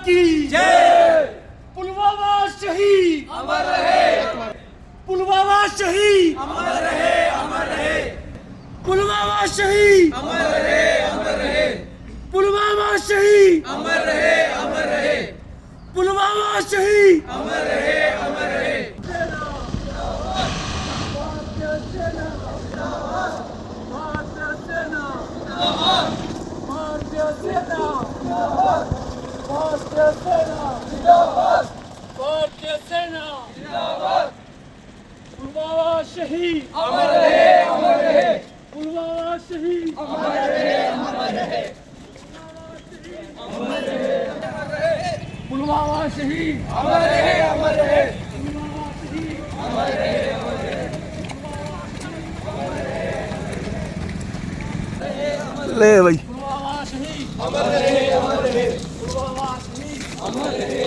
की जय। पुलवामा शहीद अमर रहे, पुलवामा शहीद अमर रहे, अमर रहे, पुलवामा शहीद अमर रहे, अमर रहे, पुलवामा शहीद अमर रहे, अमर रहे, पुलवामा शहीद अमर रहे, अमर रहे। पुलवामा शहीद अमर रहे, अमर रहे, पुलवामा शहीद अमर रहे, अमर रहे, पुलवामा शहीद अमर रहे, अमर रहे, अमर रहे, अमर रहे, ले भाई पुलवामा शहीद अमर रहे, अमर रहे, पुलवामा शहीद अमर रहे,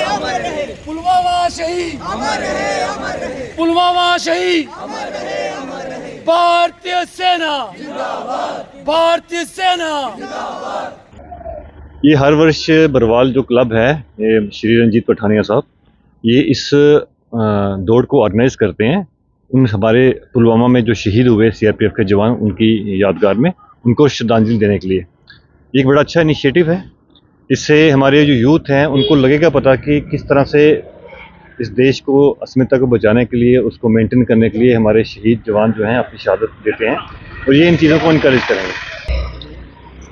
अमर रहे, पुलवामा शहीद अमर रहे, अमर रहे, पुलवामा शहीद अमर रहे, अमर रहे, भारतीय सेना जिंदाबाद, भारतीय सेना जिंदाबाद। ये हर वर्ष बरवाल जो क्लब है, ये श्री रंजीत पठानिया साहब, ये इस दौड़ को ऑर्गेनाइज करते हैं। उन हमारे पुलवामा में जो शहीद हुए सीआरपीएफ के जवान, उनकी यादगार में उनको श्रद्धांजलि देने के लिए ये एक बड़ा अच्छा इनिशिएटिव है। इससे हमारे जो यूथ हैं उनको लगेगा पता कि किस तरह से इस देश को अस्मिता को बचाने के लिए, उसको मेंटेन करने के लिए हमारे शहीद जवान जो हैं अपनी शहादत देते हैं, और ये इन चीज़ों को इनकरेज करेंगे।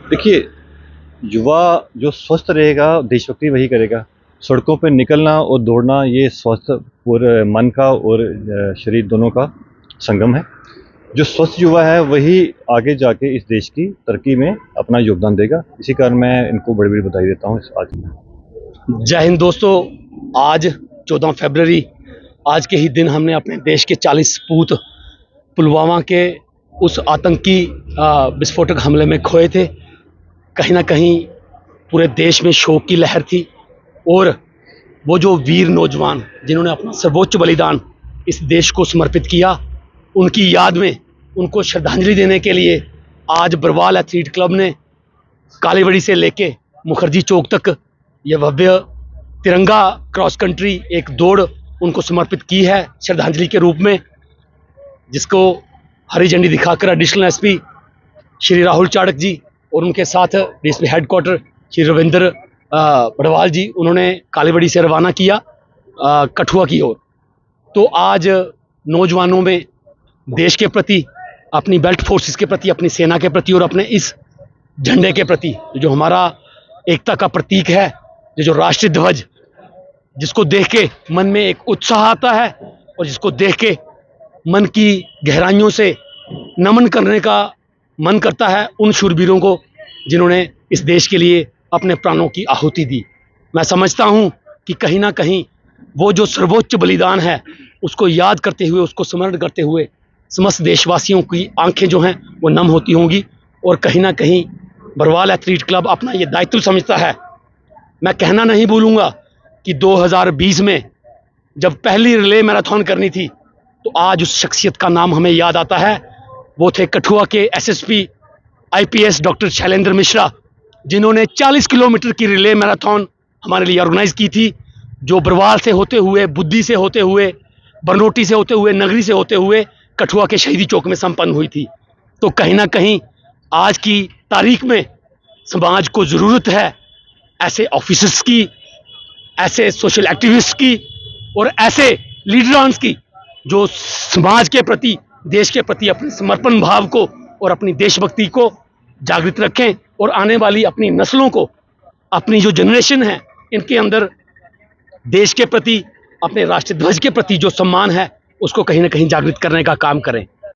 देखिए, युवा जो स्वस्थ रहेगा, देशभक्ति वही करेगा। सड़कों पे निकलना और दौड़ना ये स्वस्थ और मन का और शरीर दोनों का संगम है। जो स्वस्थ युवा है वही आगे जाके इस देश की तरक्की में अपना योगदान देगा। इसी कारण मैं इनको बड़ी बड़ी बधाई देता हूँ आज। जय हिंद दोस्तों, आज 14 फरवरी, आज के ही दिन हमने अपने देश के 40 सपूत पुलवामा के उस आतंकी विस्फोटक हमले में खोए थे। कहीं ना कहीं पूरे देश में शोक की लहर थी, और वो जो वीर नौजवान जिन्होंने अपना सर्वोच्च बलिदान इस देश को समर्पित किया, उनकी याद में उनको श्रद्धांजलि देने के लिए आज बरवाल एथलीट क्लब ने कालीबड़ी से लेके मुखर्जी चौक तक ये भव्य तिरंगा क्रॉस कंट्री एक दौड़ उनको समर्पित की है श्रद्धांजलि के रूप में, जिसको हरी झंडी दिखाकर एडिशनल एसपी श्री राहुल चाड़क जी और उनके साथ डीएसपी हेडक्वार्टर श्री रविंद्र बड़वाल जी, उन्होंने कालीबड़ी से रवाना किया कठुआ की ओर। तो आज नौजवानों में देश के प्रति, अपनी बेल्ट फोर्सेस के प्रति, अपनी सेना के प्रति और अपने इस झंडे के प्रति जो हमारा एकता का प्रतीक है, जो राष्ट्रीय ध्वज, जिसको देख के मन में एक उत्साह आता है और जिसको देख के मन की गहराइयों से नमन करने का मन करता है उन शूरवीरों को जिन्होंने इस देश के लिए अपने प्राणों की आहुति दी। मैं समझता हूं कि कहीं ना कहीं वो जो सर्वोच्च बलिदान है उसको याद करते हुए, उसको स्मरण करते हुए समस्त देशवासियों की आंखें जो हैं वो नम होती होंगी, और कहीं ना कहीं बरवाल एथलीट क्लब अपना ये दायित्व समझता है। मैं कहना नहीं भूलूंगा कि 2020 में जब पहली रिले मैराथन करनी थी, तो आज उस शख्सियत का नाम हमें याद आता है। वो थे कठुआ के SSP IPS doctor Shailendra Mishra, जिन्होंने 40 किलोमीटर की रिले मैराथन हमारे लिए ऑर्गेनाइज की थी, जो बरवाल से होते हुए, बुद्धि से होते हुए, बरनोटी से होते हुए, नगरी से होते हुए कठुआ के शहीदी चौक में संपन्न हुई थी। तो कहीं ना कहीं आज की तारीख में समाज को ज़रूरत है ऐसे ऑफिसर्स की, ऐसे सोशल एक्टिविस्ट की और ऐसे लीडर्स की जो समाज के प्रति, देश के प्रति अपने समर्पण भाव को और अपनी देशभक्ति को जागृत रखें, और आने वाली अपनी नस्लों को, अपनी जो जनरेशन है, इनके अंदर देश के प्रति, अपने राष्ट्रीय ध्वज के प्रति जो सम्मान है उसको कहीं ना कहीं जागृत करने का काम करें।